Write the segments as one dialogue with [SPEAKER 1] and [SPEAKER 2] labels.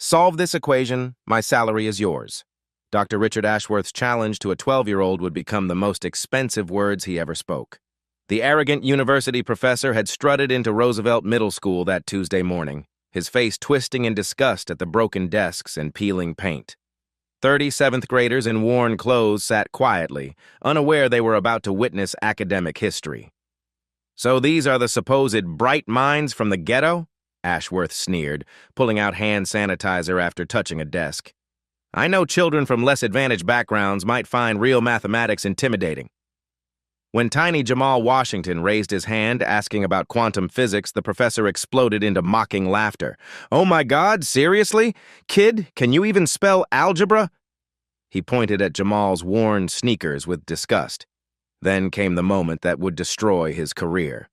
[SPEAKER 1] Solve this equation, my salary is yours. Dr. Richard Ashworth's challenge to a 12-year-old would become the most expensive words he ever spoke. The arrogant university professor had strutted into Roosevelt Middle School that Tuesday morning, his face twisting in disgust at the broken desks and peeling paint. 30 seventh graders in worn clothes sat quietly, unaware they were about to witness academic history. So these are the supposed bright minds from the ghetto? Ashworth sneered, pulling out hand sanitizer after touching a desk. I know children from less advantaged backgrounds might find real mathematics intimidating. When tiny Jamal Washington raised his hand asking about quantum physics, the professor exploded into mocking laughter. Oh my God, seriously? Kid, can you even spell algebra? He pointed at Jamal's worn sneakers with disgust. Then came the moment that would destroy his career.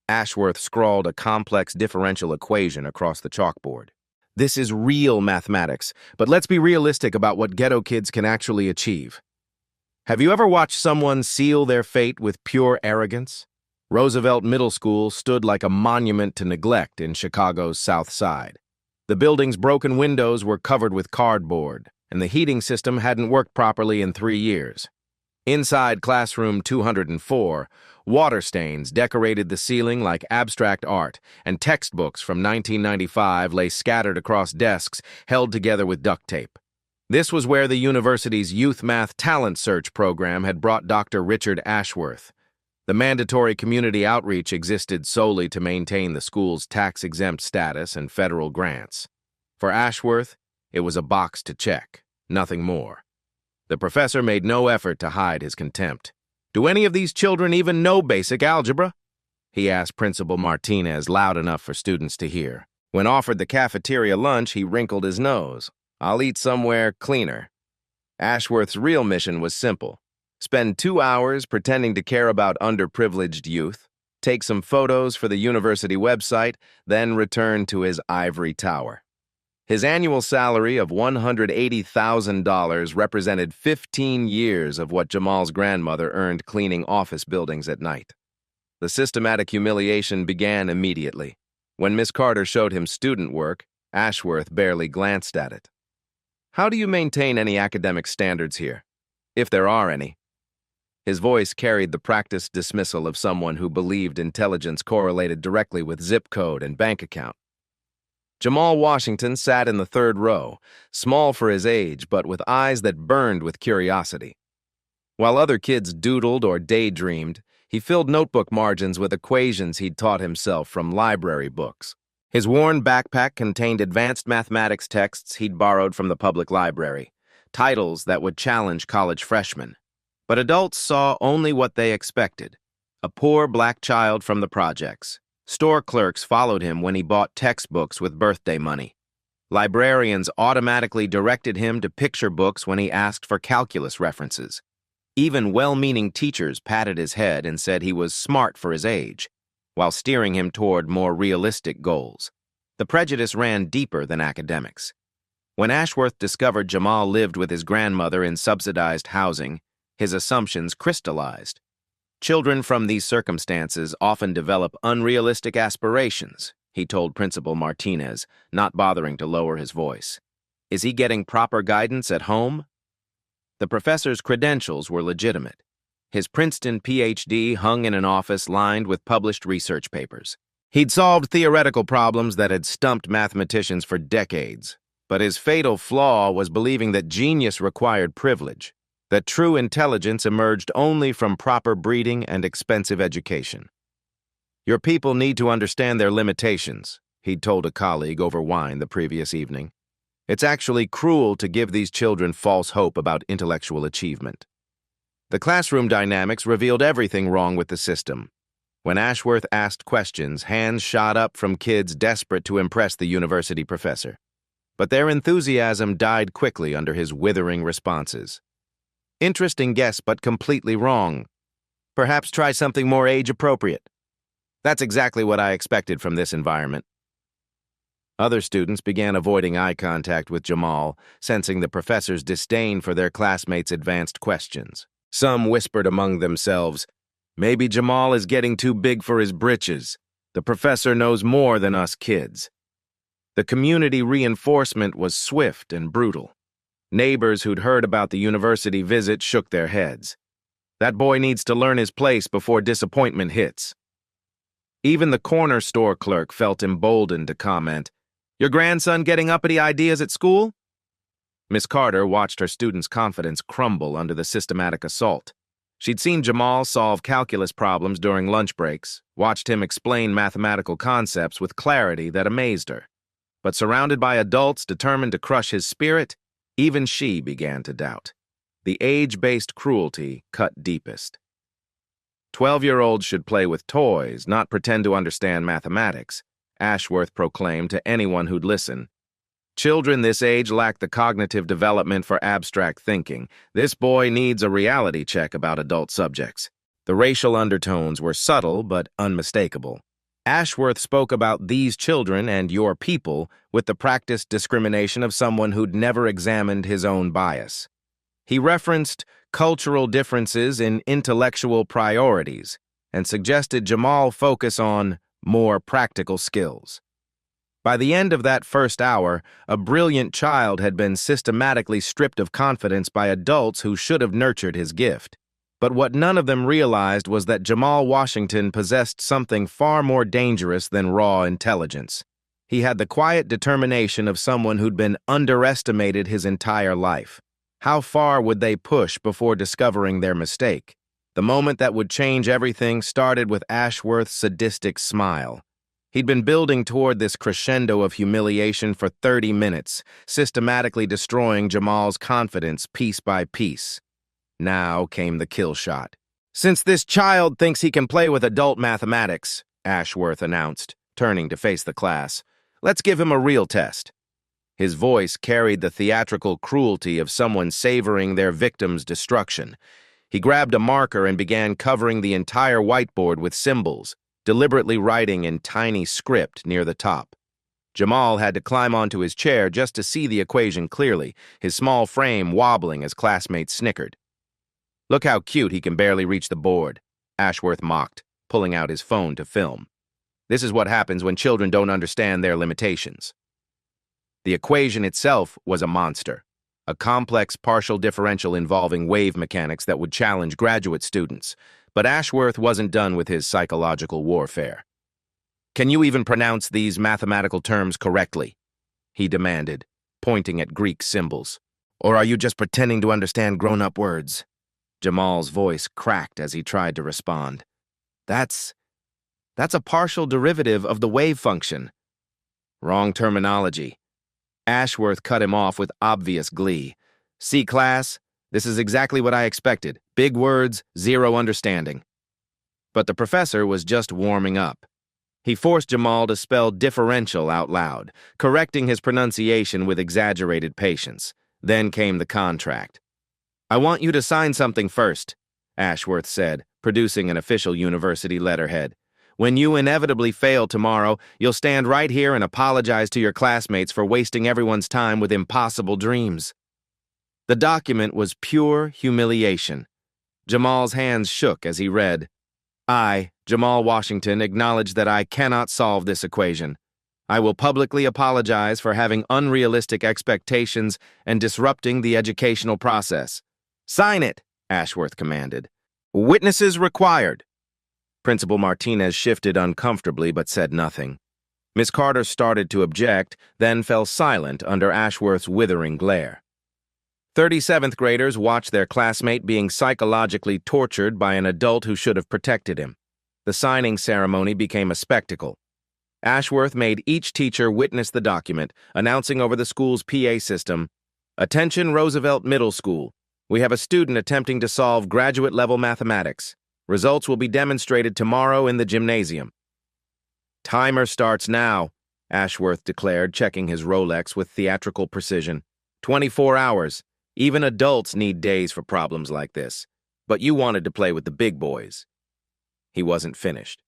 [SPEAKER 1] Ashworth scrawled a complex differential equation across the chalkboard. This is real mathematics, but let's be realistic about what ghetto kids can actually achieve. Have you ever watched someone seal their fate with pure arrogance? Roosevelt Middle School stood like a monument to neglect in Chicago's South Side. The building's broken windows were covered with cardboard, and the heating system hadn't worked properly in 3 years. Inside classroom 204, water stains decorated the ceiling like abstract art, and textbooks from 1995 lay scattered across desks held together with duct tape. This was where the university's Youth Math Talent Search program had brought Dr. Richard Ashworth. The mandatory community outreach existed solely to maintain the school's tax-exempt status and federal grants. For Ashworth, it was a box to check, nothing more. The professor made no effort to hide his contempt. Do any of these children even know basic algebra? He asked Principal Martinez loud enough for students to hear. When offered the cafeteria lunch, he wrinkled his nose. I'll eat somewhere cleaner. Ashworth's real mission was simple. Spend 2 hours pretending to care about underprivileged youth, take some photos for the university website, then return to his ivory tower. His annual salary of $180,000 represented 15 years of what Jamal's grandmother earned cleaning office buildings at night. The systematic humiliation began immediately. When Miss Carter showed him student work, Ashworth barely glanced at it. How do you maintain any academic standards here, if there are any? His voice carried the practiced dismissal of someone who believed intelligence correlated directly with zip code and bank account. Jamal Washington sat in the third row, small for his age, but with eyes that burned with curiosity. While other kids doodled or daydreamed, he filled notebook margins with equations he'd taught himself from library books. His worn backpack contained advanced mathematics texts he'd borrowed from the public library, titles that would challenge college freshmen. But adults saw only what they expected: a poor black child from the projects. Store clerks followed him when he bought textbooks with birthday money. Librarians automatically directed him to picture books when he asked for calculus references. Even well-meaning teachers patted his head and said he was smart for his age, while steering him toward more realistic goals. The prejudice ran deeper than academics. When Ashworth discovered Jamal lived with his grandmother in subsidized housing, his assumptions crystallized. Children from these circumstances often develop unrealistic aspirations, he told Principal Martinez, not bothering to lower his voice. Is he getting proper guidance at home? The professor's credentials were legitimate. His Princeton Ph.D. hung in an office lined with published research papers. He'd solved theoretical problems that had stumped mathematicians for decades, but his fatal flaw was believing that genius required privilege, that true intelligence emerged only from proper breeding and expensive education. Your people need to understand their limitations, he'd told a colleague over wine the previous evening. It's actually cruel to give these children false hope about intellectual achievement. The classroom dynamics revealed everything wrong with the system. When Ashworth asked questions, hands shot up from kids desperate to impress the university professor. But their enthusiasm died quickly under his withering responses. Interesting guess, but completely wrong. Perhaps try something more age-appropriate. That's exactly what I expected from this environment. Other students began avoiding eye contact with Jamal, sensing the professor's disdain for their classmates' advanced questions. Some whispered among themselves, maybe Jamal is getting too big for his britches. The professor knows more than us kids. The community reinforcement was swift and brutal. Neighbors who'd heard about the university visit shook their heads. That boy needs to learn his place before disappointment hits. Even the corner store clerk felt emboldened to comment, "Your grandson getting uppity ideas at school?" Miss Carter watched her student's confidence crumble under the systematic assault. She'd seen Jamal solve calculus problems during lunch breaks, watched him explain mathematical concepts with clarity that amazed her. But surrounded by adults determined to crush his spirit, even she began to doubt. The age-based cruelty cut deepest. 12-year-olds should play with toys, not pretend to understand mathematics, Ashworth proclaimed to anyone who'd listen. Children this age lack the cognitive development for abstract thinking. This boy needs a reality check about adult subjects. The racial undertones were subtle but unmistakable. Ashworth spoke about these children and your people with the practiced discrimination of someone who'd never examined his own bias. He referenced cultural differences in intellectual priorities and suggested Jamal focus on more practical skills. By the end of that first hour, a brilliant child had been systematically stripped of confidence by adults who should have nurtured his gift. But what none of them realized was that Jamal Washington possessed something far more dangerous than raw intelligence. He had the quiet determination of someone who'd been underestimated his entire life. How far would they push before discovering their mistake? The moment that would change everything started with Ashworth's sadistic smile. He'd been building toward this crescendo of humiliation for 30 minutes, systematically destroying Jamal's confidence piece by piece. Now came the kill shot. "Since this child thinks he can play with adult mathematics," Ashworth announced, turning to face the class, "let's give him a real test." His voice carried the theatrical cruelty of someone savoring their victim's destruction. He grabbed a marker and began covering the entire whiteboard with symbols, deliberately writing in tiny script near the top. Jamal had to climb onto his chair just to see the equation clearly, his small frame wobbling as classmates snickered. "Look how cute he can barely reach the board," Ashworth mocked, pulling out his phone to film. "This is what happens when children don't understand their limitations." The equation itself was a monster, a complex partial differential involving wave mechanics that would challenge graduate students. But Ashworth wasn't done with his psychological warfare. "Can you even pronounce these mathematical terms correctly?" he demanded, pointing at Greek symbols. "Or are you just pretending to understand grown-up words?" Jamal's voice cracked as he tried to respond. That's a partial derivative of the wave function." "Wrong terminology." Ashworth cut him off with obvious glee. "See, class? This is exactly what I expected. Big words, zero understanding." But the professor was just warming up. He forced Jamal to spell differential out loud, correcting his pronunciation with exaggerated patience. Then came the contract. "I want you to sign something first," Ashworth said, producing an official university letterhead. "When you inevitably fail tomorrow, you'll stand right here and apologize to your classmates for wasting everyone's time with impossible dreams." The document was pure humiliation. Jamal's hands shook as he read, "I, Jamal Washington, acknowledge that I cannot solve this equation. I will publicly apologize for having unrealistic expectations and disrupting the educational process." "Sign it," Ashworth commanded. "Witnesses required." Principal Martinez shifted uncomfortably but said nothing. Miss Carter started to object, then fell silent under Ashworth's withering glare. 37th graders watched their classmate being psychologically tortured by an adult who should have protected him. The signing ceremony became a spectacle. Ashworth made each teacher witness the document, announcing over the school's PA system, "Attention Roosevelt Middle School. We have a student attempting to solve graduate-level mathematics. Results will be demonstrated tomorrow in the gymnasium." "Timer starts now," Ashworth declared, checking his Rolex with theatrical precision. 24 hours. Even adults need days for problems like this. But you wanted to play with the big boys." He wasn't finished.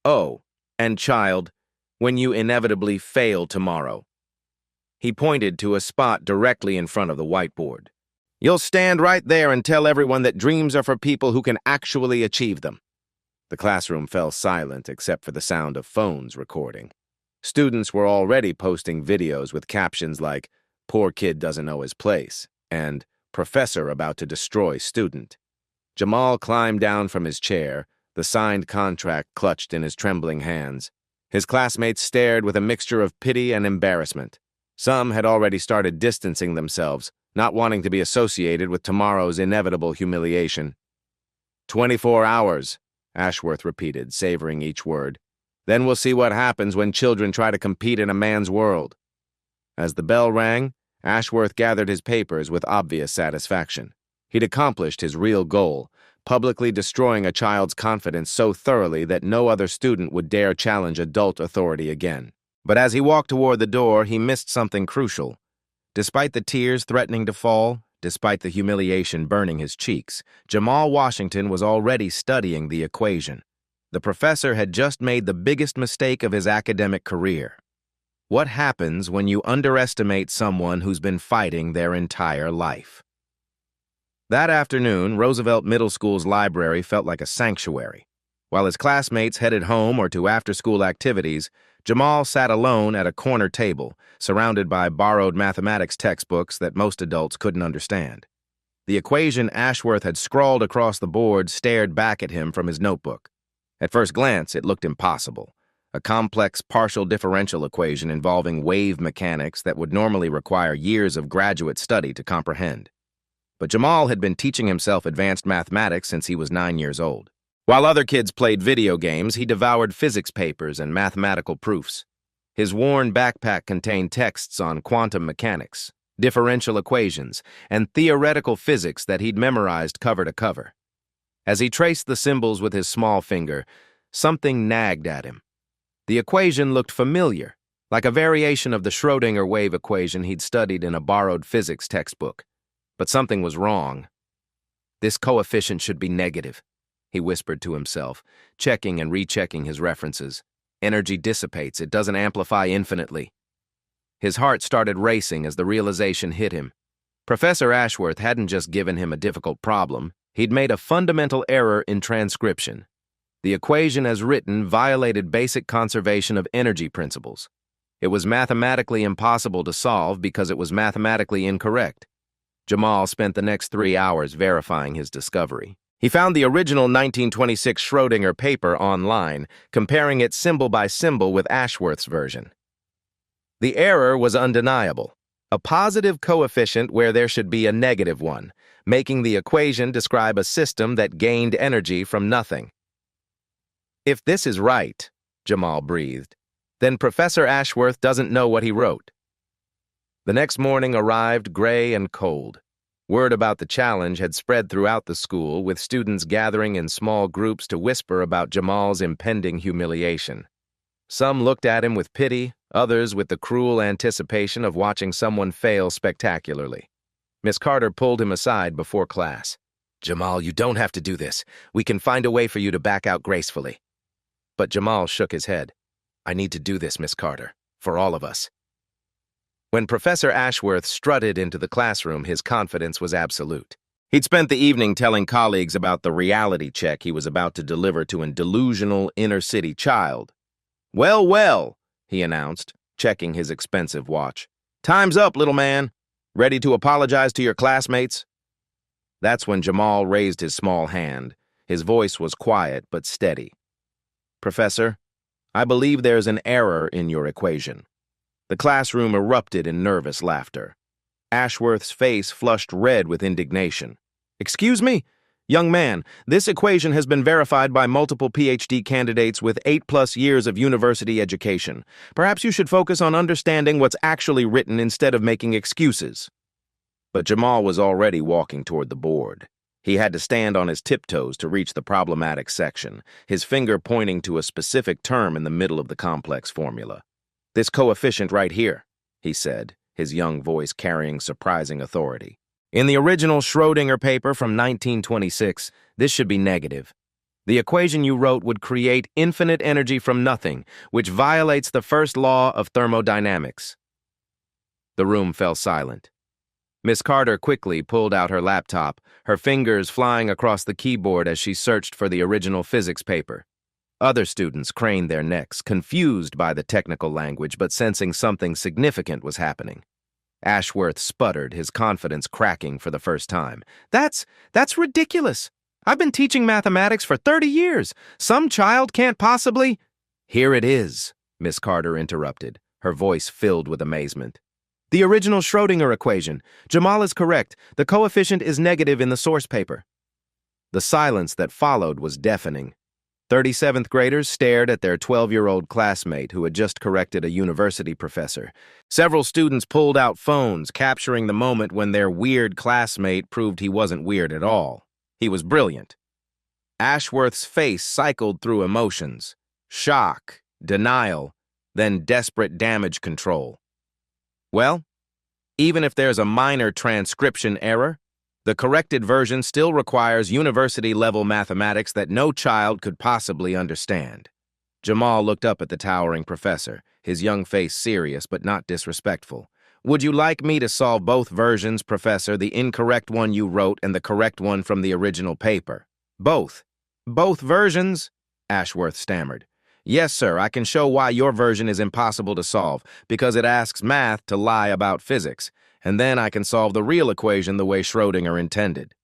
[SPEAKER 1] "Oh, and child, when you inevitably fail tomorrow." He pointed to a spot directly in front of the whiteboard. "You'll stand right there and tell everyone that dreams are for people who can actually achieve them." The classroom fell silent except for the sound of phones recording. Students were already posting videos with captions like, "Poor kid doesn't know his place," and "Professor about to destroy student." Jamal climbed down from his chair, the signed contract clutched in his trembling hands. His classmates stared with a mixture of pity and embarrassment. Some had already started distancing themselves, not wanting to be associated with tomorrow's inevitable humiliation. 24 hours, Ashworth repeated, savoring each word. Then we'll see what happens when children try to compete in a man's world. As the bell rang, Ashworth gathered his papers with obvious satisfaction. He'd accomplished his real goal, publicly destroying a child's confidence so thoroughly that no other student would dare challenge adult authority again. But as he walked toward the door, he missed something crucial. Despite the tears threatening to fall, despite the humiliation burning his cheeks, Jamal Washington was already studying the equation. The professor had just made the biggest mistake of his academic career. What happens when you underestimate someone who's been fighting their entire life? That afternoon, Roosevelt Middle School's library felt like a sanctuary. While his classmates headed home or to after-school activities, Jamal sat alone at a corner table, surrounded by borrowed mathematics textbooks that most adults couldn't understand. The equation Ashworth had scrawled across the board stared back at him from his notebook. At first glance, it looked impossible. A complex partial differential equation involving wave mechanics that would normally require years of graduate study to comprehend. But Jamal had been teaching himself advanced mathematics since he was 9 years old. While other kids played video games, he devoured physics papers and mathematical proofs. His worn backpack contained texts on quantum mechanics, differential equations, and theoretical physics that he'd memorized cover to cover. As he traced the symbols with his small finger, something nagged at him. The equation looked familiar, like a variation of the Schrödinger wave equation he'd studied in a borrowed physics textbook. But something was wrong. "This coefficient should be negative," he whispered to himself, checking and rechecking his references. "Energy dissipates, it doesn't amplify infinitely." His heart started racing as the realization hit him. Professor Ashworth hadn't just given him a difficult problem, he'd made a fundamental error in transcription. The equation as written violated basic conservation of energy principles. It was mathematically impossible to solve because it was mathematically incorrect. Jamal spent the next 3 hours verifying his discovery. He found the original 1926 Schrödinger paper online, comparing it symbol by symbol with Ashworth's version. The error was undeniable. A positive coefficient where there should be a negative one, making the equation describe a system that gained energy from nothing. "If this is right," Jamal breathed, "then Professor Ashworth doesn't know what he wrote." The next morning arrived gray and cold. Word about the challenge had spread throughout the school, with students gathering in small groups to whisper about Jamal's impending humiliation. Some looked at him with pity, others with the cruel anticipation of watching someone fail spectacularly. Miss Carter pulled him aside before class. "Jamal, you don't have to do this. We can find a way for you to back out gracefully." But Jamal shook his head. "I need to do this, Miss Carter, for all of us." When Professor Ashworth strutted into the classroom, his confidence was absolute. He'd spent the evening telling colleagues about the reality check he was about to deliver to a delusional inner-city child. "Well, well," he announced, checking his expensive watch. "Time's up, little man. Ready to apologize to your classmates?" That's when Jamal raised his small hand. His voice was quiet but steady. "Professor, I believe there's an error in your equation." The classroom erupted in nervous laughter. Ashworth's face flushed red with indignation. "Excuse me? Young man, this equation has been verified by multiple PhD candidates with 8+ years of university education. Perhaps you should focus on understanding what's actually written instead of making excuses." But Jamal was already walking toward the board. He had to stand on his tiptoes to reach the problematic section, his finger pointing to a specific term in the middle of the complex formula. "This coefficient right here," he said, his young voice carrying surprising authority. "In the original Schrödinger paper from 1926, this should be negative. The equation you wrote would create infinite energy from nothing, which violates the first law of thermodynamics." The room fell silent. Miss Carter quickly pulled out her laptop, her fingers flying across the keyboard as she searched for the original physics paper. Other students craned their necks, confused by the technical language but sensing something significant was happening. Ashworth sputtered, his confidence cracking for the first time. That's ridiculous. I've been teaching mathematics for 30 years. Some child can't possibly—" "Here it is," Miss Carter interrupted, her voice filled with amazement. "The original Schrödinger equation. Jamal is correct. The coefficient is negative in the source paper." The silence that followed was deafening. 37th graders stared at their 12-year-old classmate who had just corrected a university professor. Several students pulled out phones, capturing the moment when their weird classmate proved he wasn't weird at all. He was brilliant. Ashworth's face cycled through emotions: shock, denial, then desperate damage control. Well, even if there's a minor transcription error, the corrected version still requires university-level mathematics that no child could possibly understand. Jamal looked up at the towering professor, his young face serious but not disrespectful. "Would you like me to solve both versions, Professor, the incorrect one you wrote and the correct one from the original paper?" "Both? Both versions?" Ashworth stammered. "Yes, sir, I can show why your version is impossible to solve, because it asks math to lie about physics. And then I can solve the real equation the way Schrödinger intended."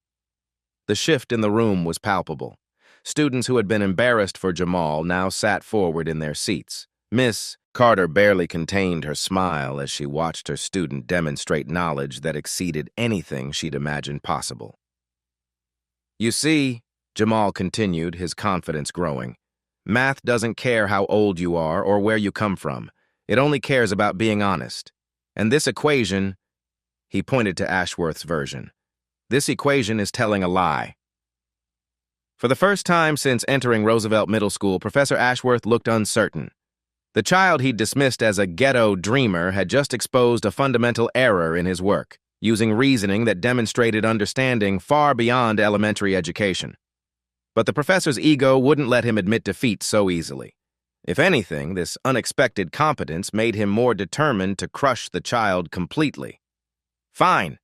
[SPEAKER 1] The shift in the room was palpable. Students who had been embarrassed for Jamal now sat forward in their seats. Miss Carter barely contained her smile as she watched her student demonstrate knowledge that exceeded anything she'd imagined possible. "You see," Jamal continued, his confidence growing, "math doesn't care how old you are or where you come from. It only cares about being honest. And this equation—" He pointed to Ashworth's version. "This equation is telling a lie." For the first time since entering Roosevelt Middle School, Professor Ashworth looked uncertain. The child he'd dismissed as a ghetto dreamer had just exposed a fundamental error in his work, using reasoning that demonstrated understanding far beyond elementary education. But the professor's ego wouldn't let him admit defeat so easily. If anything, this unexpected competence made him more determined to crush the child completely. "Fine,"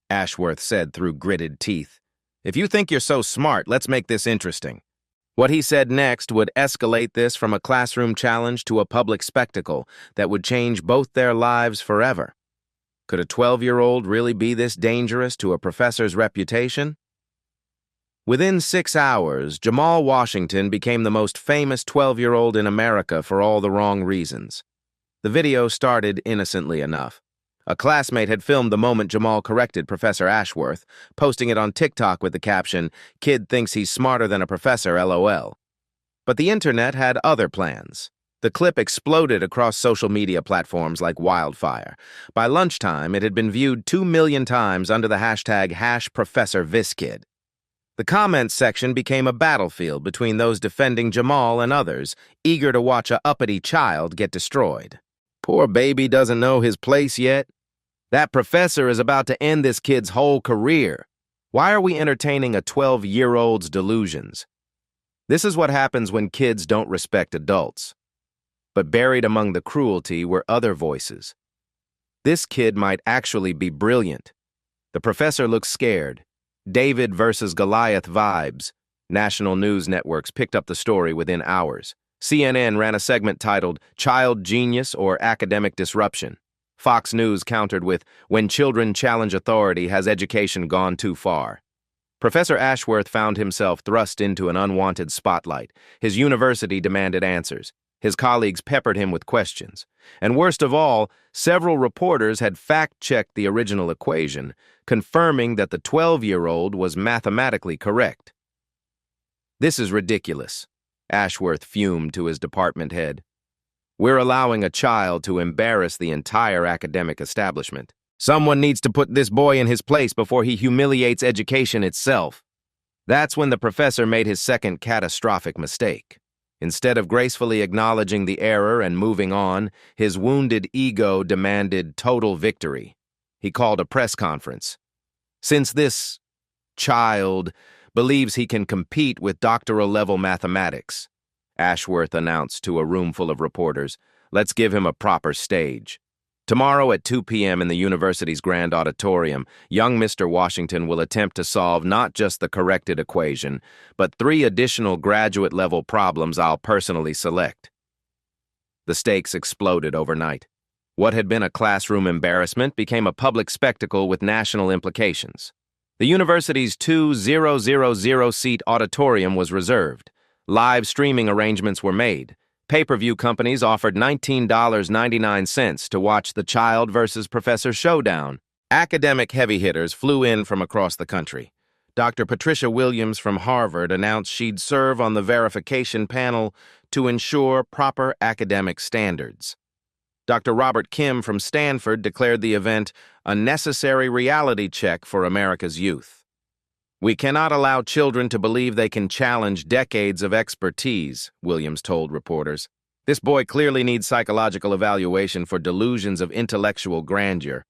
[SPEAKER 1] Ashworth said through gritted teeth. "If you think you're so smart, let's make this interesting." What he said next would escalate this from a classroom challenge to a public spectacle that would change both their lives forever. Could a 12-year-old really be this dangerous to a professor's reputation? Within 6 hours, Jamal Washington became the most famous 12-year-old in America for all the wrong reasons. The video started innocently enough. A classmate had filmed the moment Jamal corrected Professor Ashworth, posting it on TikTok with the caption, "Kid thinks he's smarter than a professor, LOL." But the internet had other plans. The clip exploded across social media platforms like wildfire. By lunchtime, it had been viewed 2 million times under the hashtag #ProfessorVisKid. The comments section became a battlefield between those defending Jamal and others, eager to watch a uppity child get destroyed. "Poor baby doesn't know his place yet. That professor is about to end this kid's whole career. Why are we entertaining a 12-year-old's delusions?" This is what happens when kids don't respect adults. But buried among the cruelty were other voices. This kid might actually be brilliant. The professor looks scared. David versus Goliath vibes. National news networks picked up the story within hours. CNN ran a segment titled, "Child Genius or Academic Disruption." Fox News countered with, "When children challenge authority, has education gone too far?" Professor Ashworth found himself thrust into an unwanted spotlight. His university demanded answers. His colleagues peppered him with questions. And worst of all, several reporters had fact-checked the original equation, confirming that the 12-year-old was mathematically correct. "This is ridiculous," Ashworth fumed to his department head. "We're allowing a child to embarrass the entire academic establishment. Someone needs to put this boy in his place before he humiliates education itself." That's when the professor made his second catastrophic mistake. Instead of gracefully acknowledging the error and moving on, his wounded ego demanded total victory. He called a press conference. "Since this child believes he can compete with doctoral-level mathematics," Ashworth announced to a room full of reporters, "let's give him a proper stage." Tomorrow at 2 p.m. in the university's grand auditorium, young Mr. Washington will attempt to solve not just the corrected equation, but 3 additional graduate-level problems I'll personally select. The stakes exploded overnight. What had been a classroom embarrassment became a public spectacle with national implications. The university's 2,000-seat auditorium was reserved. Live streaming arrangements were made. Pay-per-view companies offered $19.99 to watch the child versus professor showdown. Academic heavy hitters flew in from across the country. Dr. Patricia Williams from Harvard announced she'd serve on the verification panel to ensure proper academic standards. Dr. Robert Kim from Stanford declared the event a necessary reality check for America's youth. "We cannot allow children to believe they can challenge decades of expertise," Williams told reporters. "This boy clearly needs psychological evaluation for delusions of intellectual grandeur."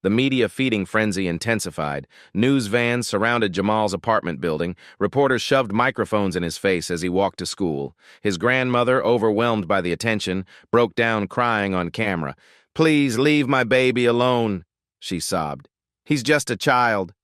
[SPEAKER 1] The media feeding frenzy intensified. News vans surrounded Jamal's apartment building. Reporters shoved microphones in his face as he walked to school. His grandmother, overwhelmed by the attention, broke down crying on camera. "Please leave my baby alone," she sobbed. "He's just a child."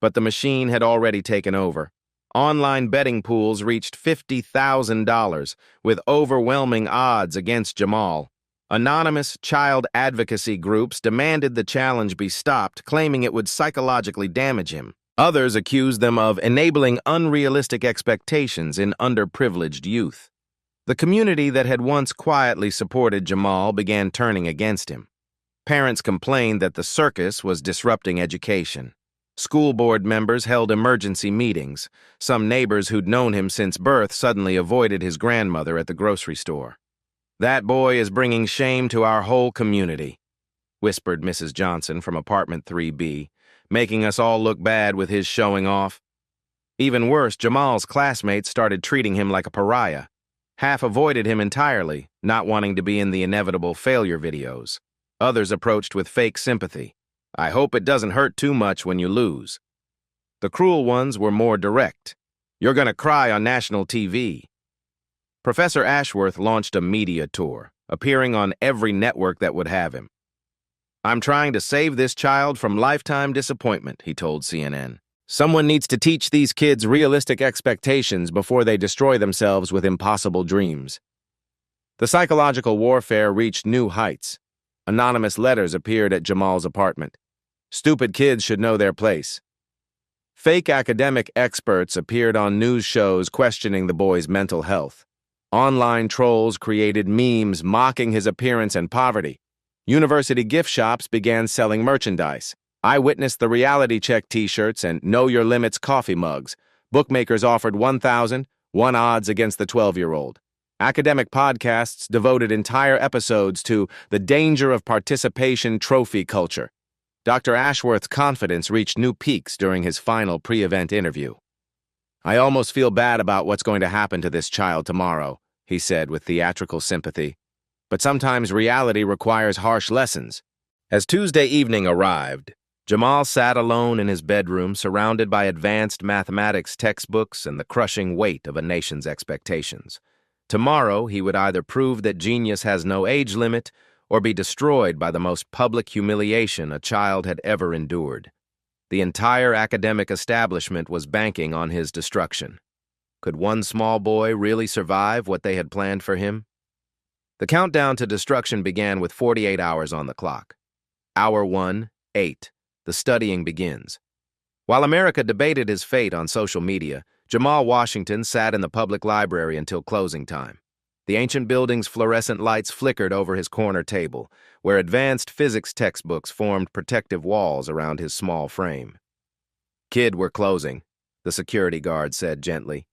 [SPEAKER 1] But the machine had already taken over. Online betting pools reached $50,000, with overwhelming odds against Jamal. Anonymous child advocacy groups demanded the challenge be stopped, claiming it would psychologically damage him. Others accused them of enabling unrealistic expectations in underprivileged youth. The community that had once quietly supported Jamal began turning against him. Parents complained that the circus was disrupting education. School board members held emergency meetings. Some neighbors who'd known him since birth suddenly avoided his grandmother at the grocery store. "That boy is bringing shame to our whole community," whispered Mrs. Johnson from apartment 3B, "making us all look bad with his showing off." Even worse, Jamal's classmates started treating him like a pariah. Half avoided him entirely, not wanting to be in the inevitable failure videos. Others approached with fake sympathy. "I hope it doesn't hurt too much when you lose." The cruel ones were more direct. "You're gonna cry on national TV." Professor Ashworth launched a media tour, appearing on every network that would have him. "I'm trying to save this child from lifetime disappointment," he told CNN. "Someone needs to teach these kids realistic expectations before they destroy themselves with impossible dreams." The psychological warfare reached new heights. Anonymous letters appeared at Jamal's apartment. "Stupid kids should know their place." Fake academic experts appeared on news shows questioning the boy's mental health. Online trolls created memes mocking his appearance and poverty. University gift shops began selling merchandise. I witnessed the reality check t-shirts and Know Your Limits coffee mugs. Bookmakers offered 1,000 odds against the 12-year-old. Academic podcasts devoted entire episodes to the danger of participation trophy culture. Dr. Ashworth's confidence reached new peaks during his final pre-event interview. "I almost feel bad about what's going to happen to this child tomorrow," he said with theatrical sympathy. "But sometimes reality requires harsh lessons." As Tuesday evening arrived, Jamal sat alone in his bedroom, surrounded by advanced mathematics textbooks and the crushing weight of a nation's expectations. Tomorrow, he would either prove that genius has no age limit or be destroyed by the most public humiliation a child had ever endured. The entire academic establishment was banking on his destruction. Could one small boy really survive what they had planned for him? The countdown to destruction began with 48 hours on the clock. Hour 1, 8. The studying begins. While America debated his fate on social media, Jamal Washington sat in the public library until closing time. The ancient building's fluorescent lights flickered over his corner table, where advanced physics textbooks formed protective walls around his small frame. "Kid, we're closing," the security guard said gently.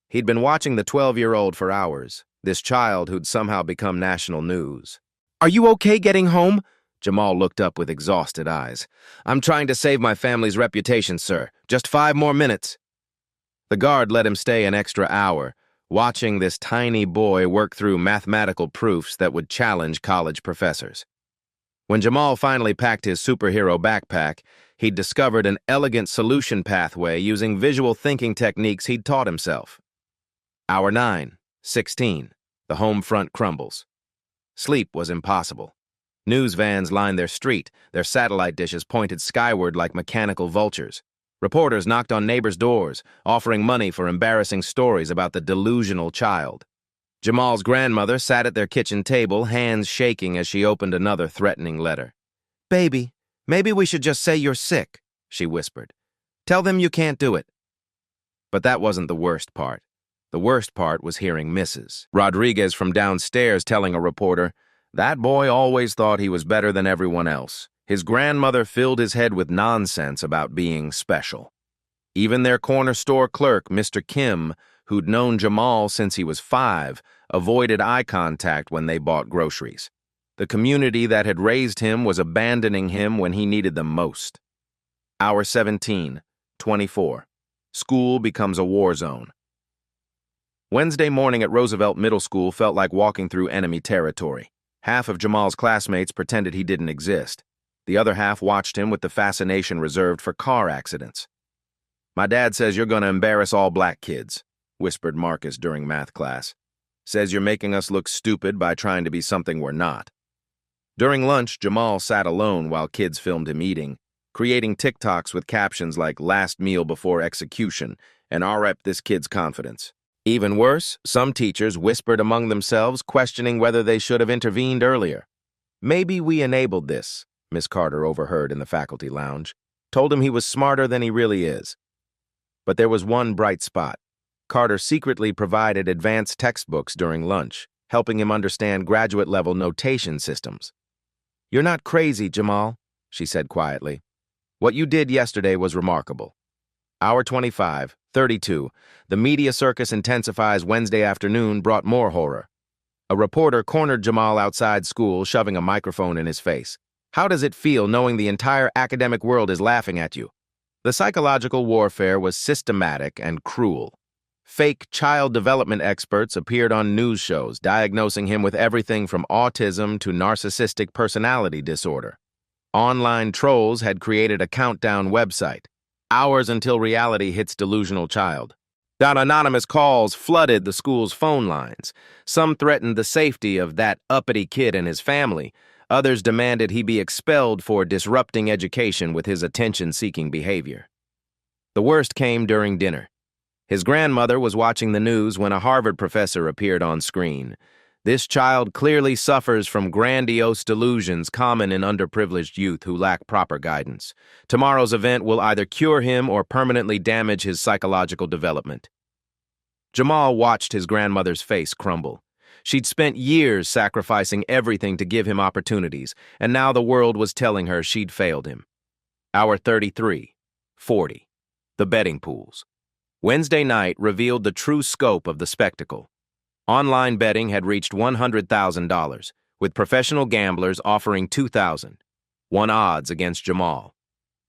[SPEAKER 1] He'd been watching the 12-year-old for hours, this child who'd somehow become national news. "Are you okay getting home?" Jamal looked up with exhausted eyes. "I'm trying to save my family's reputation, sir. Just 5 more minutes." The guard let him stay an extra hour, watching this tiny boy work through mathematical proofs that would challenge college professors. When Jamal finally packed his superhero backpack, he'd discovered an elegant solution pathway using visual thinking techniques he'd taught himself. Hour 9, 16. The home front crumbles. Sleep was impossible. News vans lined their street, their satellite dishes pointed skyward like mechanical vultures. Reporters knocked on neighbors' doors, offering money for embarrassing stories about the delusional child. Jamal's grandmother sat at their kitchen table, hands shaking as she opened another threatening letter. "Baby, maybe we should just say you're sick," she whispered. "Tell them you can't do it." But that wasn't the worst part. The worst part was hearing Mrs. Rodriguez from downstairs telling a reporter, "That boy always thought he was better than everyone else. His grandmother filled his head with nonsense about being special." Even their corner store clerk, Mr. Kim, who'd known Jamal since he was 5, avoided eye contact when they bought groceries. The community that had raised him was abandoning him when he needed them most. Hour 17, 24. School becomes a war zone. Wednesday morning at Roosevelt Middle School felt like walking through enemy territory. Half of Jamal's classmates pretended he didn't exist. The other half watched him with the fascination reserved for car accidents. "My dad says you're going to embarrass all black kids," whispered Marcus during math class. "Says you're making us look stupid by trying to be something we're not." During lunch, Jamal sat alone while kids filmed him eating, creating TikToks with captions like "last meal before execution" and "RIP this kid's confidence." Even worse, some teachers whispered among themselves, questioning whether they should have intervened earlier. "Maybe we enabled this," Miss Carter overheard in the faculty lounge. "Told him he was smarter than he really is." But there was one bright spot. Carter secretly provided advanced textbooks during lunch, helping him understand graduate-level notation systems. "You're not crazy, Jamal," she said quietly. "What you did yesterday was remarkable." Hour 25, 32. The media circus intensifies Wednesday afternoon brought more horror. A reporter cornered Jamal outside school, shoving a microphone in his face. "How does it feel knowing the entire academic world is laughing at you?" The psychological warfare was systematic and cruel. Fake child development experts appeared on news shows, diagnosing him with everything from autism to narcissistic personality disorder. Online trolls had created a countdown website. Hours until reality hits delusional child. Anonymous calls flooded the school's phone lines. Some threatened the safety of that uppity kid and his family. Others demanded he be expelled for disrupting education with his attention-seeking behavior. The worst came during dinner. His grandmother was watching the news when a Harvard professor appeared on screen. "This child clearly suffers from grandiose delusions common in underprivileged youth who lack proper guidance. Tomorrow's event will either cure him or permanently damage his psychological development." Jamal watched his grandmother's face crumble. She'd spent years sacrificing everything to give him opportunities, and now the world was telling her she'd failed him. Hour 33, 40. The betting pools. Wednesday night revealed the true scope of the spectacle. Online betting had reached $100,000, with professional gamblers offering $2,000. One odds against Jamal.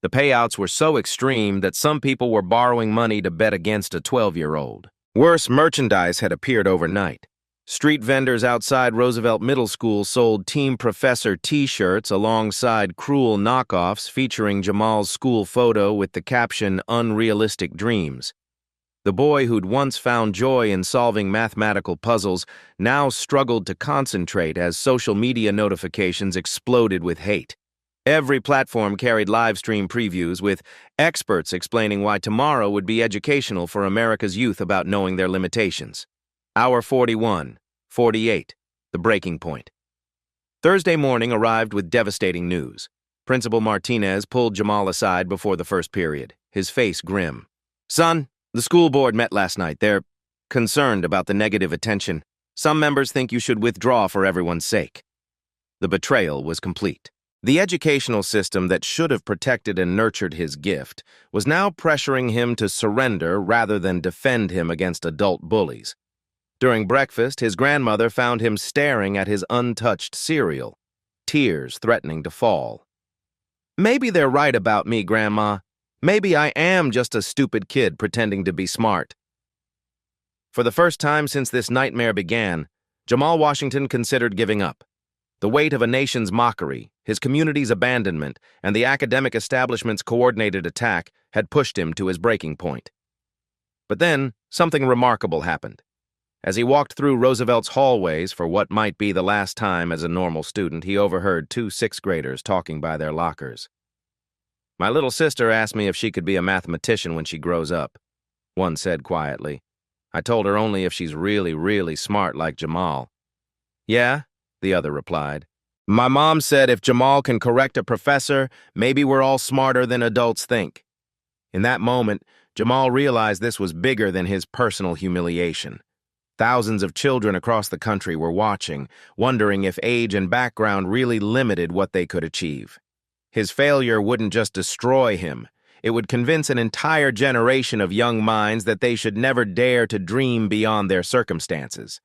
[SPEAKER 1] The payouts were so extreme that some people were borrowing money to bet against a 12-year-old. Worse, merchandise had appeared overnight. Street vendors outside Roosevelt Middle School sold Team Professor T-shirts alongside cruel knockoffs featuring Jamal's school photo with the caption "Unrealistic Dreams." The boy who'd once found joy in solving mathematical puzzles now struggled to concentrate as social media notifications exploded with hate. Every platform carried live stream previews with experts explaining why tomorrow would be educational for America's youth about knowing their limitations. Hour 41, 48, the breaking point. Thursday morning arrived with devastating news. Principal Martinez pulled Jamal aside before the first period, his face grim. "Son, the school board met last night. They're concerned about the negative attention. Some members think you should withdraw for everyone's sake." The betrayal was complete. The educational system that should have protected and nurtured his gift was now pressuring him to surrender rather than defend him against adult bullies. During breakfast, his grandmother found him staring at his untouched cereal, tears threatening to fall. "Maybe they're right about me, Grandma. Maybe I am just a stupid kid pretending to be smart." For the first time since this nightmare began, Jamal Washington considered giving up. The weight of a nation's mockery, his community's abandonment, and the academic establishment's coordinated attack had pushed him to his breaking point. But then, something remarkable happened. As he walked through Roosevelt's hallways for what might be the last time as a normal student, he overheard two sixth-graders talking by their lockers. "My little sister asked me if she could be a mathematician when she grows up," one said quietly. "I told her only if she's really, really smart like Jamal." "Yeah," the other replied. "My mom said if Jamal can correct a professor, maybe we're all smarter than adults think." In that moment, Jamal realized this was bigger than his personal humiliation. Thousands of children across the country were watching, wondering if age and background really limited what they could achieve. His failure wouldn't just destroy him, it would convince an entire generation of young minds that they should never dare to dream beyond their circumstances.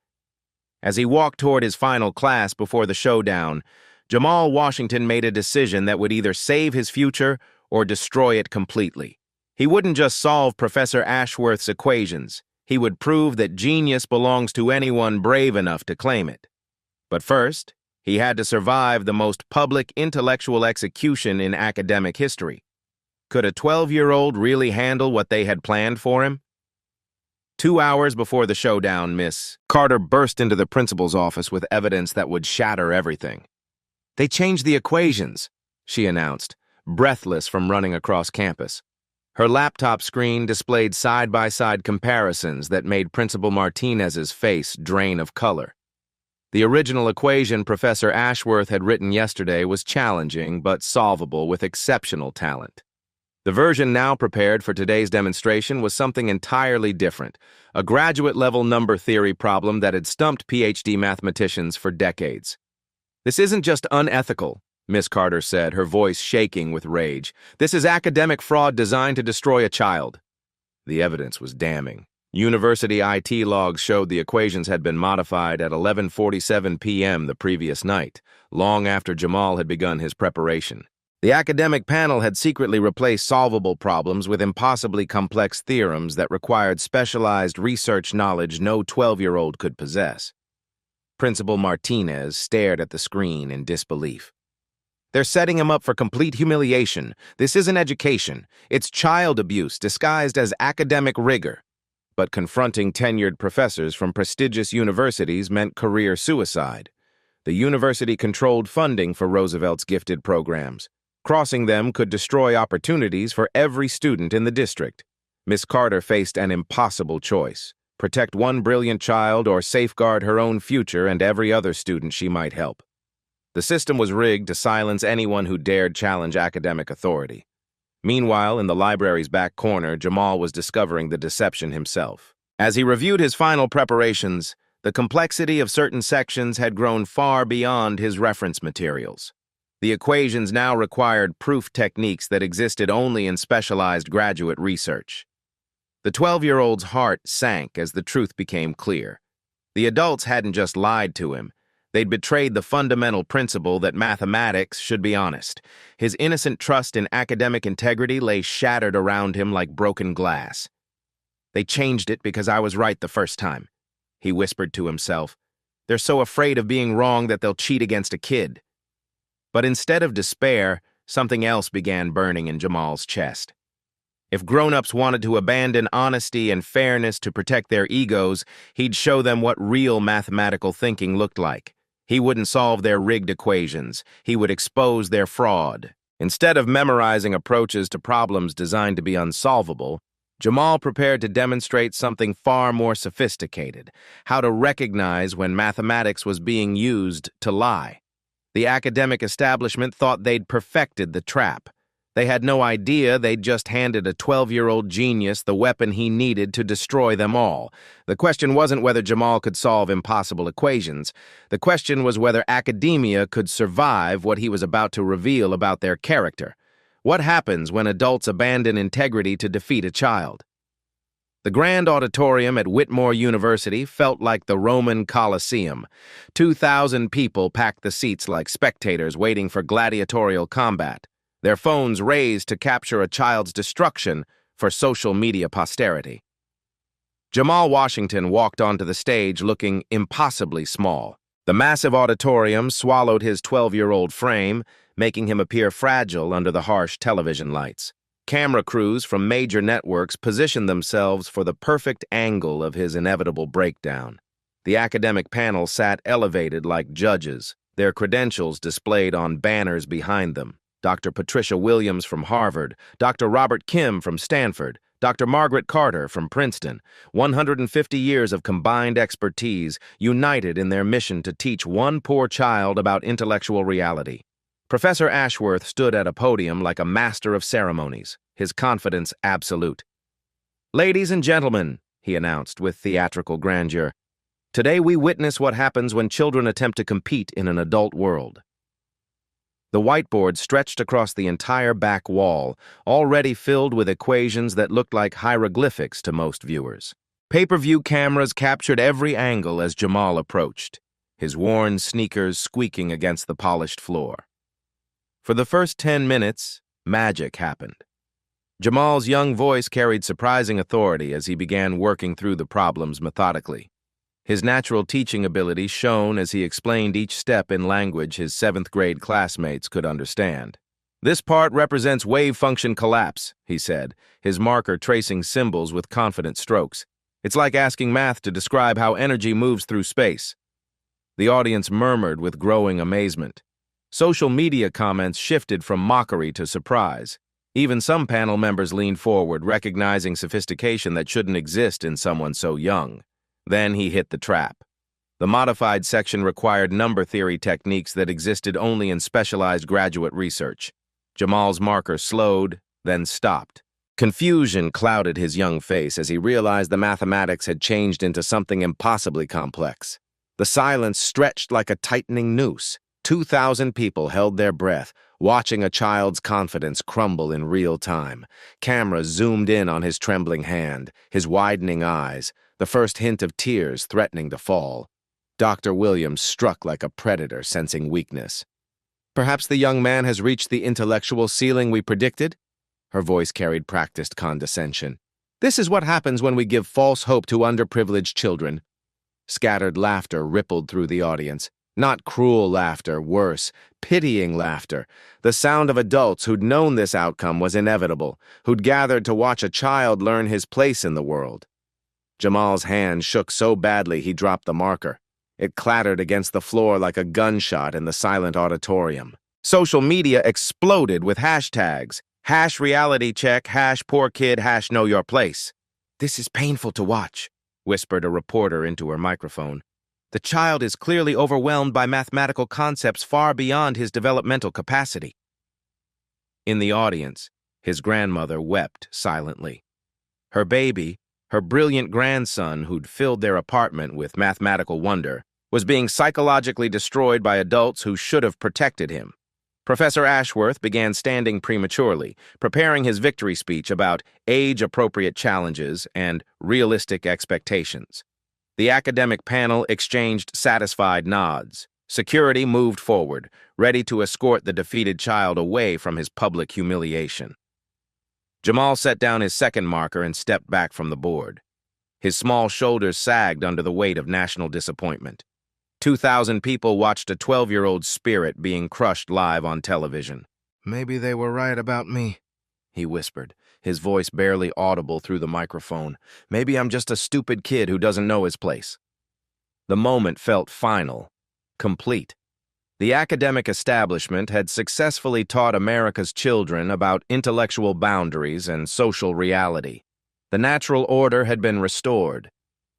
[SPEAKER 1] As he walked toward his final class before the showdown, Jamal Washington made a decision that would either save his future or destroy it completely. He wouldn't just solve Professor Ashworth's equations. He would prove that genius belongs to anyone brave enough to claim it. But first, he had to survive the most public intellectual execution in academic history. Could a 12-year-old really handle what they had planned for him? 2 hours before the showdown, Miss Carter burst into the principal's office with evidence that would shatter everything. "They changed the equations," she announced, breathless from running across campus. Her laptop screen displayed side-by-side comparisons that made Principal Martinez's face drain of color. The original equation Professor Ashworth had written yesterday was challenging but solvable with exceptional talent. The version now prepared for today's demonstration was something entirely different, a graduate-level number theory problem that had stumped PhD mathematicians for decades. "This isn't just unethical," Miss Carter said, her voice shaking with rage. "This is academic fraud designed to destroy a child." The evidence was damning. University IT logs showed the equations had been modified at 11:47 p.m. the previous night, long after Jamal had begun his preparation. The academic panel had secretly replaced solvable problems with impossibly complex theorems that required specialized research knowledge no 12-year-old could possess. Principal Martinez stared at the screen in disbelief. "They're setting him up for complete humiliation. This isn't education. It's child abuse disguised as academic rigor." But confronting tenured professors from prestigious universities meant career suicide. The university controlled funding for Roosevelt's gifted programs. Crossing them could destroy opportunities for every student in the district. Miss Carter faced an impossible choice: protect one brilliant child or safeguard her own future and every other student she might help. The system was rigged to silence anyone who dared challenge academic authority. Meanwhile, in the library's back corner, Jamal was discovering the deception himself. As he reviewed his final preparations, the complexity of certain sections had grown far beyond his reference materials. The equations now required proof techniques that existed only in specialized graduate research. The 12-year-old's heart sank as the truth became clear. The adults hadn't just lied to him. They'd betrayed the fundamental principle that mathematics should be honest. His innocent trust in academic integrity lay shattered around him like broken glass. "They changed it because I was right the first time," he whispered to himself. "They're so afraid of being wrong that they'll cheat against a kid." But instead of despair, something else began burning in Jamal's chest. If grown-ups wanted to abandon honesty and fairness to protect their egos, he'd show them what real mathematical thinking looked like. He wouldn't solve their rigged equations. He would expose their fraud. Instead of memorizing approaches to problems designed to be unsolvable, Jamal prepared to demonstrate something far more sophisticated: how to recognize when mathematics was being used to lie. The academic establishment thought they'd perfected the trap. They had no idea they'd just handed a 12-year-old genius the weapon he needed to destroy them all. The question wasn't whether Jamal could solve impossible equations. The question was whether academia could survive what he was about to reveal about their character. What happens when adults abandon integrity to defeat a child? The grand auditorium at Whitmore University felt like the Roman Colosseum. 2,000 people packed the seats like spectators waiting for gladiatorial combat, their phones raised to capture a child's destruction for social media posterity. Jamal Washington walked onto the stage looking impossibly small. The massive auditorium swallowed his 12-year-old frame, making him appear fragile under the harsh television lights. Camera crews from major networks positioned themselves for the perfect angle of his inevitable breakdown. The academic panel sat elevated like judges, their credentials displayed on banners behind them. Dr. Patricia Williams from Harvard, Dr. Robert Kim from Stanford, Dr. Margaret Carter from Princeton, 150 years of combined expertise united in their mission to teach one poor child about intellectual reality. Professor Ashworth stood at a podium like a master of ceremonies, his confidence absolute. "Ladies and gentlemen," he announced with theatrical grandeur, "today we witness what happens when children attempt to compete in an adult world." The whiteboard stretched across the entire back wall, already filled with equations that looked like hieroglyphics to most viewers. Pay-per-view cameras captured every angle as Jamal approached, his worn sneakers squeaking against the polished floor. For the first 10 minutes, magic happened. Jamal's young voice carried surprising authority as he began working through the problems methodically. His natural teaching ability shone as he explained each step in language his 7th-grade classmates could understand. "This part represents wave function collapse," he said, his marker tracing symbols with confident strokes. "It's like asking math to describe how energy moves through space." The audience murmured with growing amazement. Social media comments shifted from mockery to surprise. Even some panel members leaned forward, recognizing sophistication that shouldn't exist in someone so young. Then he hit the trap. The modified section required number theory techniques that existed only in specialized graduate research. Jamal's marker slowed, then stopped. Confusion clouded his young face as he realized the mathematics had changed into something impossibly complex. The silence stretched like a tightening noose. 2,000 people held their breath, watching a child's confidence crumble in real time. Cameras zoomed in on his trembling hand, his widening eyes, the first hint of tears threatening to fall. Dr. Williams struck like a predator sensing weakness. "Perhaps the young man has reached the intellectual ceiling we predicted?" Her voice carried practiced condescension. "This is what happens when we give false hope to underprivileged children." Scattered laughter rippled through the audience. Not cruel laughter, worse, pitying laughter. The sound of adults who'd known this outcome was inevitable, who'd gathered to watch a child learn his place in the world. Jamal's hand shook so badly he dropped the marker. It clattered against the floor like a gunshot in the silent auditorium. Social media exploded with hashtags. #realitycheck, #poorkid, #knowyourplace. "This is painful to watch," whispered a reporter into her microphone. "The child is clearly overwhelmed by mathematical concepts far beyond his developmental capacity." In the audience, his grandmother wept silently. Her baby, her brilliant grandson who'd filled their apartment with mathematical wonder, was being psychologically destroyed by adults who should have protected him. Professor Ashworth began standing prematurely, preparing his victory speech about age-appropriate challenges and realistic expectations. The academic panel exchanged satisfied nods. Security moved forward, ready to escort the defeated child away from his public humiliation. Jamal set down his second marker and stepped back from the board. His small shoulders sagged under the weight of national disappointment. 2,000 people watched a 12-year-old spirit being crushed live on television. "Maybe they were right about me," he whispered, his voice barely audible through the microphone. "Maybe I'm just a stupid kid who doesn't know his place." The moment felt final, complete. The academic establishment had successfully taught America's children about intellectual boundaries and social reality. The natural order had been restored.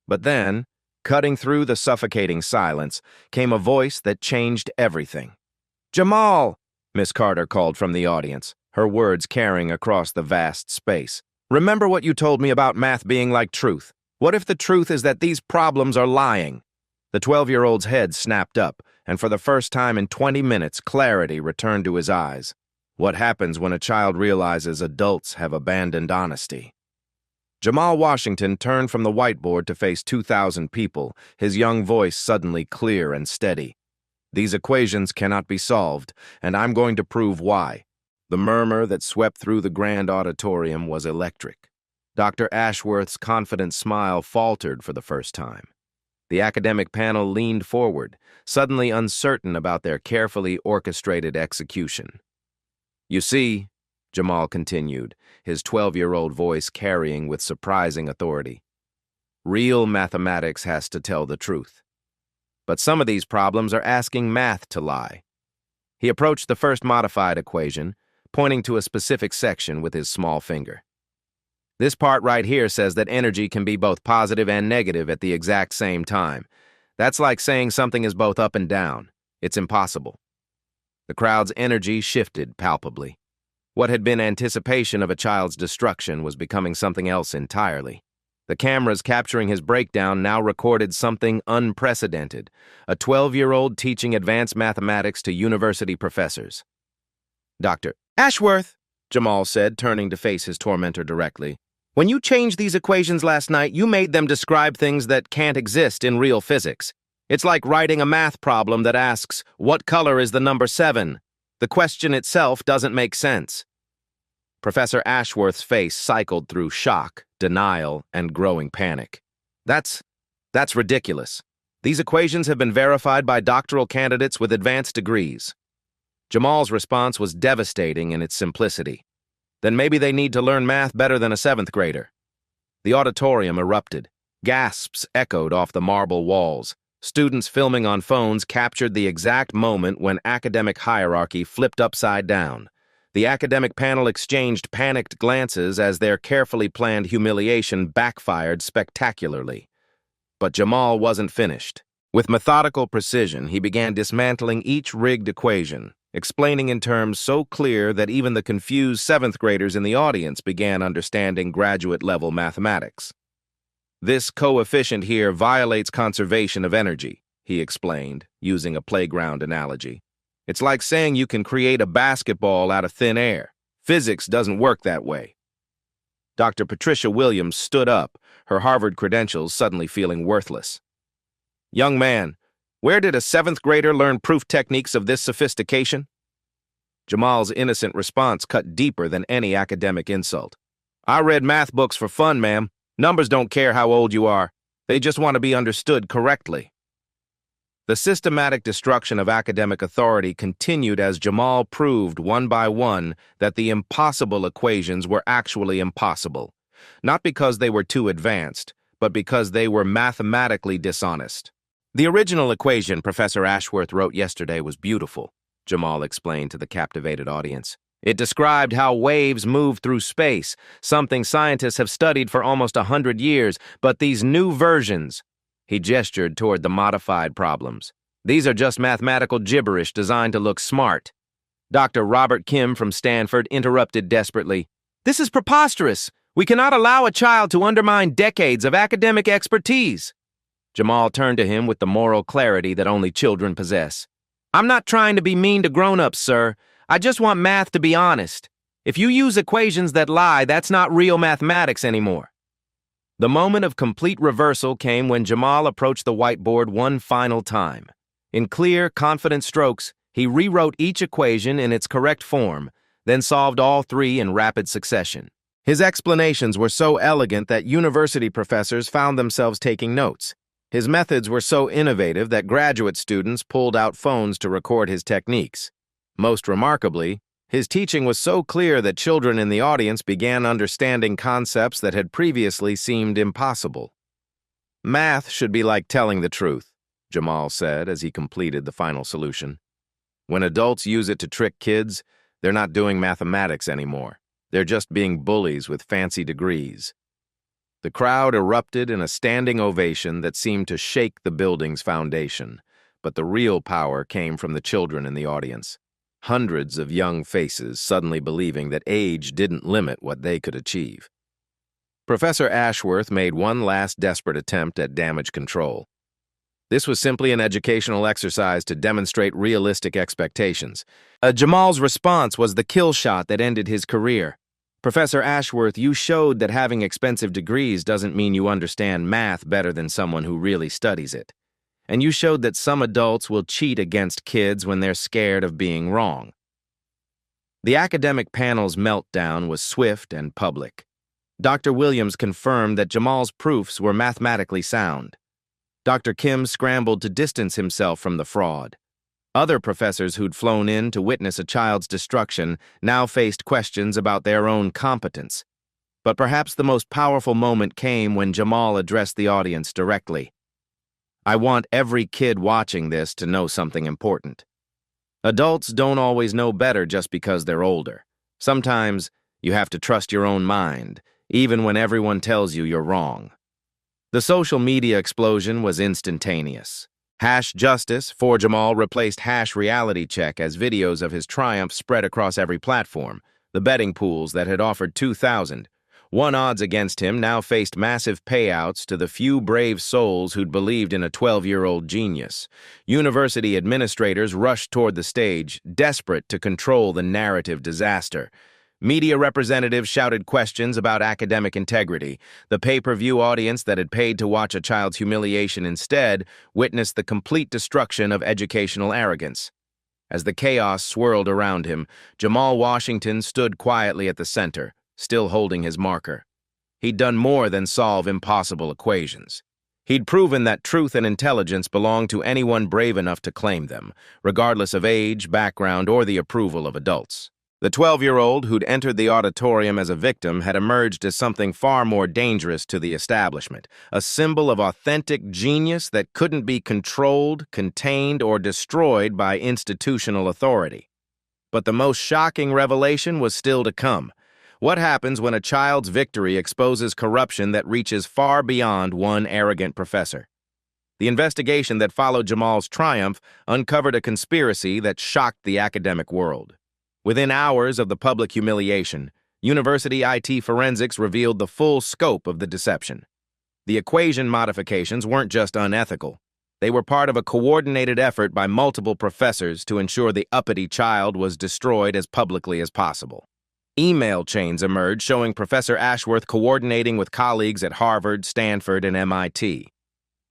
[SPEAKER 1] But then, cutting through the suffocating silence, came a voice that changed everything. "Jamal!" Miss Carter called from the audience, her words carrying across the vast space. "Remember what you told me about math being like truth. What if the truth is that these problems are lying?" The 12-year-old's head snapped up, and for the first time in 20 minutes, clarity returned to his eyes. What happens when a child realizes adults have abandoned honesty? Jamal Washington turned from the whiteboard to face 2,000 people, his young voice suddenly clear and steady. "These equations cannot be solved, and I'm going to prove why." The murmur that swept through the grand auditorium was electric. Dr. Ashworth's confident smile faltered for the first time. The academic panel leaned forward, suddenly uncertain about their carefully orchestrated execution. "You see," Jamal continued, his 12-year-old voice carrying with surprising authority, Real mathematics has to tell the truth. But some of these problems are asking math to lie. He approached the first modified equation, pointing to a specific section with his small finger. This part right here says that energy can be both positive and negative at the exact same time. That's like saying something is both up and down. It's impossible. The crowd's energy shifted palpably. What had been anticipation of a child's destruction was becoming something else entirely. The cameras capturing his breakdown now recorded something unprecedented, a 12-year-old teaching advanced mathematics to university professors. "Dr. Ashworth," Jamal said, turning to face his tormentor directly, "when you changed these equations last night, you made them describe things that can't exist in real physics. It's like writing a math problem that asks, what color is the number 7? The question itself doesn't make sense." Professor Ashworth's face cycled through shock, denial, and growing panic. That's ridiculous. These equations have been verified by doctoral candidates with advanced degrees." Jamal's response was devastating in its simplicity. Then maybe they need to learn math better than a 7th grader. The auditorium erupted. Gasps echoed off the marble walls. Students filming on phones captured the exact moment when academic hierarchy flipped upside down. The academic panel exchanged panicked glances as their carefully planned humiliation backfired spectacularly. But Jamal wasn't finished. With methodical precision, he began dismantling each rigged equation, explaining in terms so clear that even the confused 7th graders in the audience began understanding graduate-level mathematics. "This coefficient here violates conservation of energy," he explained, using a playground analogy. "It's like saying you can create a basketball out of thin air. Physics doesn't work that way." Dr. Patricia Williams stood up, her Harvard credentials suddenly feeling worthless. "Young man, where did a 7th grader learn proof techniques of this sophistication?" Jamal's innocent response cut deeper than any academic insult. "I read math books for fun, ma'am. Numbers don't care how old you are. They just want to be understood correctly." The systematic destruction of academic authority continued as Jamal proved one by one that the impossible equations were actually impossible, not because they were too advanced, but because they were mathematically dishonest. "The original equation Professor Ashworth wrote yesterday was beautiful," Jamal explained to the captivated audience. "It described how waves move through space, something scientists have studied for almost 100 years, but these new versions—" He gestured toward the modified problems. "These are just mathematical gibberish designed to look smart." Dr. Robert Kim from Stanford interrupted desperately. "This is preposterous. We cannot allow a child to undermine decades of academic expertise." Jamal turned to him with the moral clarity that only children possess. "I'm not trying to be mean to grown-ups, sir. I just want math to be honest. If you use equations that lie, that's not real mathematics anymore." The moment of complete reversal came when Jamal approached the whiteboard one final time. In clear, confident strokes, he rewrote each equation in its correct form, then solved all 3 in rapid succession. His explanations were so elegant that university professors found themselves taking notes. His methods were so innovative that graduate students pulled out phones to record his techniques. Most remarkably, his teaching was so clear that children in the audience began understanding concepts that had previously seemed impossible. "Math should be like telling the truth," Jamal said as he completed the final solution. "When adults use it to trick kids, they're not doing mathematics anymore. They're just being bullies with fancy degrees." The crowd erupted in a standing ovation that seemed to shake the building's foundation, but the real power came from the children in the audience. Hundreds of young faces suddenly believing that age didn't limit what they could achieve. Professor Ashworth made one last desperate attempt at damage control. This was simply an educational exercise to demonstrate realistic expectations. Jamal's response was the kill shot that ended his career. "Professor Ashworth, you showed that having expensive degrees doesn't mean you understand math better than someone who really studies it. And you showed that some adults will cheat against kids when they're scared of being wrong." The academic panel's meltdown was swift and public. Dr. Williams confirmed that Jamal's proofs were mathematically sound. Dr. Kim scrambled to distance himself from the fraud. Other professors who'd flown in to witness a child's destruction now faced questions about their own competence. But perhaps the most powerful moment came when Jamal addressed the audience directly. I want every kid watching this to know something important. Adults don't always know better just because they're older. Sometimes you have to trust your own mind, even when everyone tells you you're wrong. The social media explosion was instantaneous. #Justice for Jamal replaced #reality check as videos of his triumph spread across every platform. The betting pools that had offered 2,000. One odds against him now faced massive payouts to the few brave souls who'd believed in a 12-year-old genius. University administrators rushed toward the stage, desperate to control the narrative disaster. Media representatives shouted questions about academic integrity. The pay-per-view audience that had paid to watch a child's humiliation instead witnessed the complete destruction of educational arrogance. As the chaos swirled around him, Jamal Washington stood quietly at the center, still holding his marker. He'd done more than solve impossible equations. He'd proven that truth and intelligence belonged to anyone brave enough to claim them, regardless of age, background, or the approval of adults. The 12-year-old who'd entered the auditorium as a victim had emerged as something far more dangerous to the establishment, a symbol of authentic genius that couldn't be controlled, contained, or destroyed by institutional authority. But the most shocking revelation was still to come. What happens when a child's victory exposes corruption that reaches far beyond one arrogant professor? The investigation that followed Jamal's triumph uncovered a conspiracy that shocked the academic world. Within hours of the public humiliation, university IT forensics revealed the full scope of the deception. The equation modifications weren't just unethical. They were part of a coordinated effort by multiple professors to ensure the uppity child was destroyed as publicly as possible. Email chains emerged showing Professor Ashworth coordinating with colleagues at Harvard, Stanford, and MIT.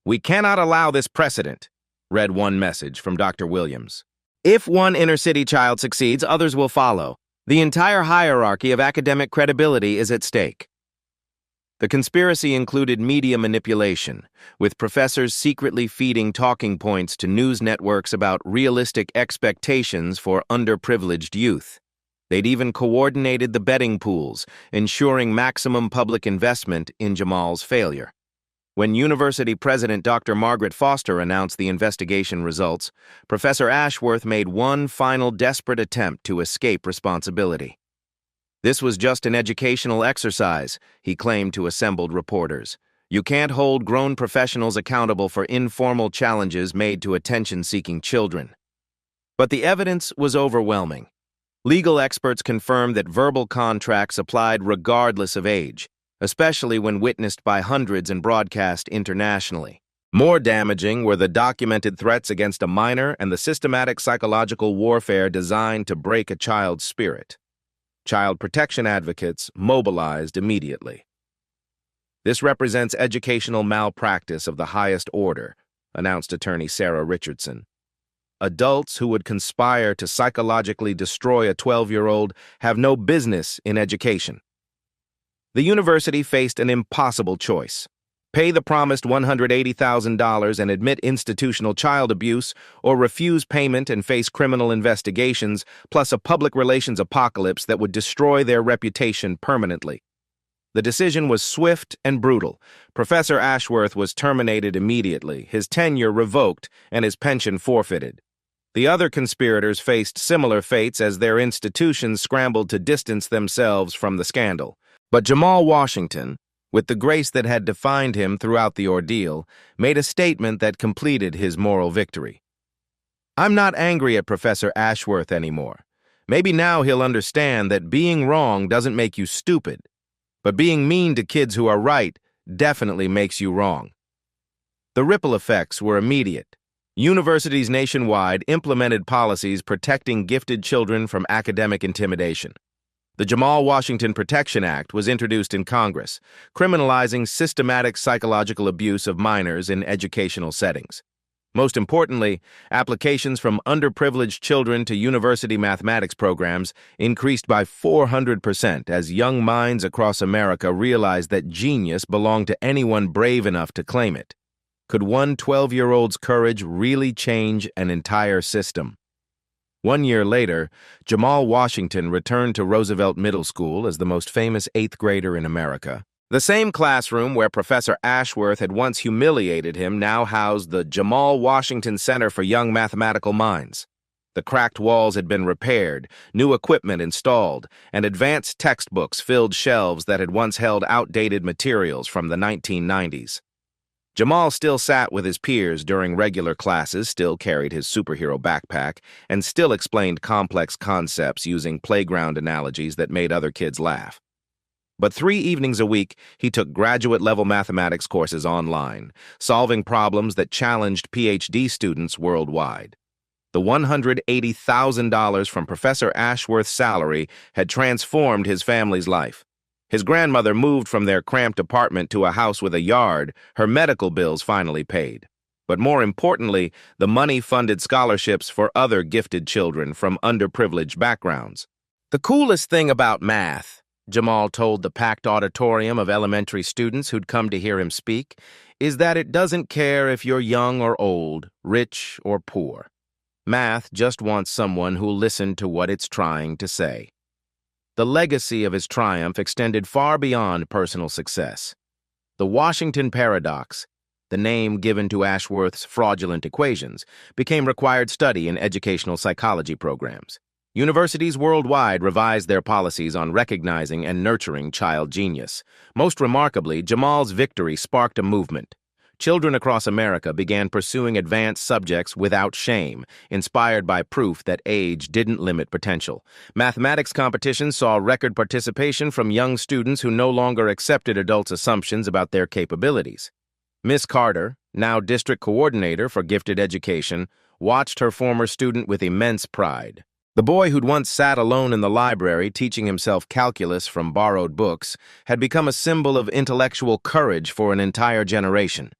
[SPEAKER 1] "We cannot allow this precedent," read one message from Dr. Williams. "If one inner-city child succeeds, others will follow. The entire hierarchy of academic credibility is at stake." The conspiracy included media manipulation, with professors secretly feeding talking points to news networks about realistic expectations for underprivileged youth. They'd even coordinated the betting pools, ensuring maximum public investment in Jamal's failure. When University President Dr. Margaret Foster announced the investigation results, Professor Ashworth made one final desperate attempt to escape responsibility. "This was just an educational exercise," he claimed to assembled reporters. "You can't hold grown professionals accountable for informal challenges made to attention-seeking children." But the evidence was overwhelming. Legal experts confirmed that verbal contracts applied regardless of age, especially when witnessed by hundreds and broadcast internationally. More damaging were the documented threats against a minor and the systematic psychological warfare designed to break a child's spirit. Child protection advocates mobilized immediately. "This represents educational malpractice of the highest order," announced attorney Sarah Richardson. "Adults who would conspire to psychologically destroy a 12-year-old have no business in education." The university faced an impossible choice: pay the promised $180,000 and admit institutional child abuse, or refuse payment and face criminal investigations, plus a public relations apocalypse that would destroy their reputation permanently. The decision was swift and brutal. Professor Ashworth was terminated immediately, his tenure revoked, and his pension forfeited. The other conspirators faced similar fates as their institutions scrambled to distance themselves from the scandal. But Jamal Washington, with the grace that had defined him throughout the ordeal, made a statement that completed his moral victory. "I'm not angry at Professor Ashworth anymore. Maybe now he'll understand that being wrong doesn't make you stupid, but being mean to kids who are right definitely makes you wrong." The ripple effects were immediate. Universities nationwide implemented policies protecting gifted children from academic intimidation. The Jamal Washington Protection Act was introduced in Congress, criminalizing systematic psychological abuse of minors in educational settings. Most importantly, applications from underprivileged children to university mathematics programs increased by 400% as young minds across America realized that genius belonged to anyone brave enough to claim it. Could one 12-year-old's courage really change an entire system? 1 year later, Jamal Washington returned to Roosevelt Middle School as the most famous 8th grader in America. The same classroom where Professor Ashworth had once humiliated him now housed the Jamal Washington Center for Young Mathematical Minds. The cracked walls had been repaired, new equipment installed, and advanced textbooks filled shelves that had once held outdated materials from the 1990s. Jamal still sat with his peers during regular classes, still carried his superhero backpack, and still explained complex concepts using playground analogies that made other kids laugh. But 3 evenings a week, he took graduate-level mathematics courses online, solving problems that challenged PhD students worldwide. The $180,000 from Professor Ashworth's salary had transformed his family's life. His grandmother moved from their cramped apartment to a house with a yard, her medical bills finally paid. But more importantly, the money funded scholarships for other gifted children from underprivileged backgrounds. The coolest thing about math, Jamal told the packed auditorium of elementary students who'd come to hear him speak, is that it doesn't care if you're young or old, rich or poor. Math just wants someone who'll listen to what it's trying to say. The legacy of his triumph extended far beyond personal success. The Washington paradox, the name given to Ashworth's fraudulent equations, became required study in educational psychology programs. Universities worldwide revised their policies on recognizing and nurturing child genius. Most remarkably, Jamal's victory sparked a movement. Children across America began pursuing advanced subjects without shame, inspired by proof that age didn't limit potential. Mathematics competitions saw record participation from young students who no longer accepted adults' assumptions about their capabilities. Miss Carter, now district coordinator for gifted education, watched her former student with immense pride. The boy who'd once sat alone in the library teaching himself calculus from borrowed books had become a symbol of intellectual courage for an entire generation.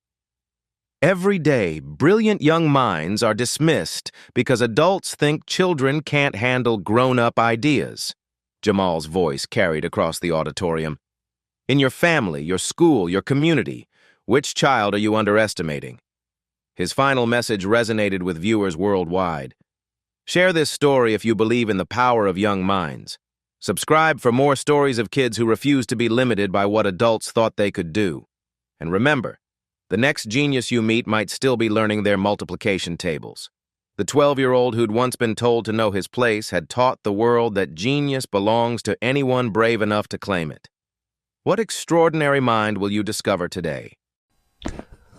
[SPEAKER 1] Every day, brilliant young minds are dismissed because adults think children can't handle grown-up ideas. Jamal's voice carried across the auditorium. In your family, your school, your community, which child are you underestimating? His final message resonated with viewers worldwide. Share this story if you believe in the power of young minds. Subscribe for more stories of kids who refuse to be limited by what adults thought they could do. And remember, the next genius you meet might still be learning their multiplication tables. The 12-year-old who'd once been told to know his place had taught the world that genius belongs to anyone brave enough to claim it. What extraordinary mind will you discover today?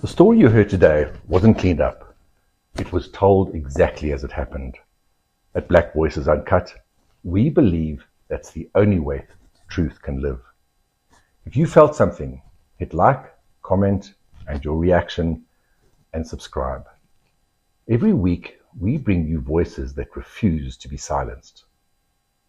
[SPEAKER 2] The story you heard today wasn't cleaned up. It was told exactly as it happened. At Black Voices Uncut, we believe that's the only way truth can live. If you felt something, hit like, comment, and your reaction, and subscribe. Every week, we bring you voices that refuse to be silenced.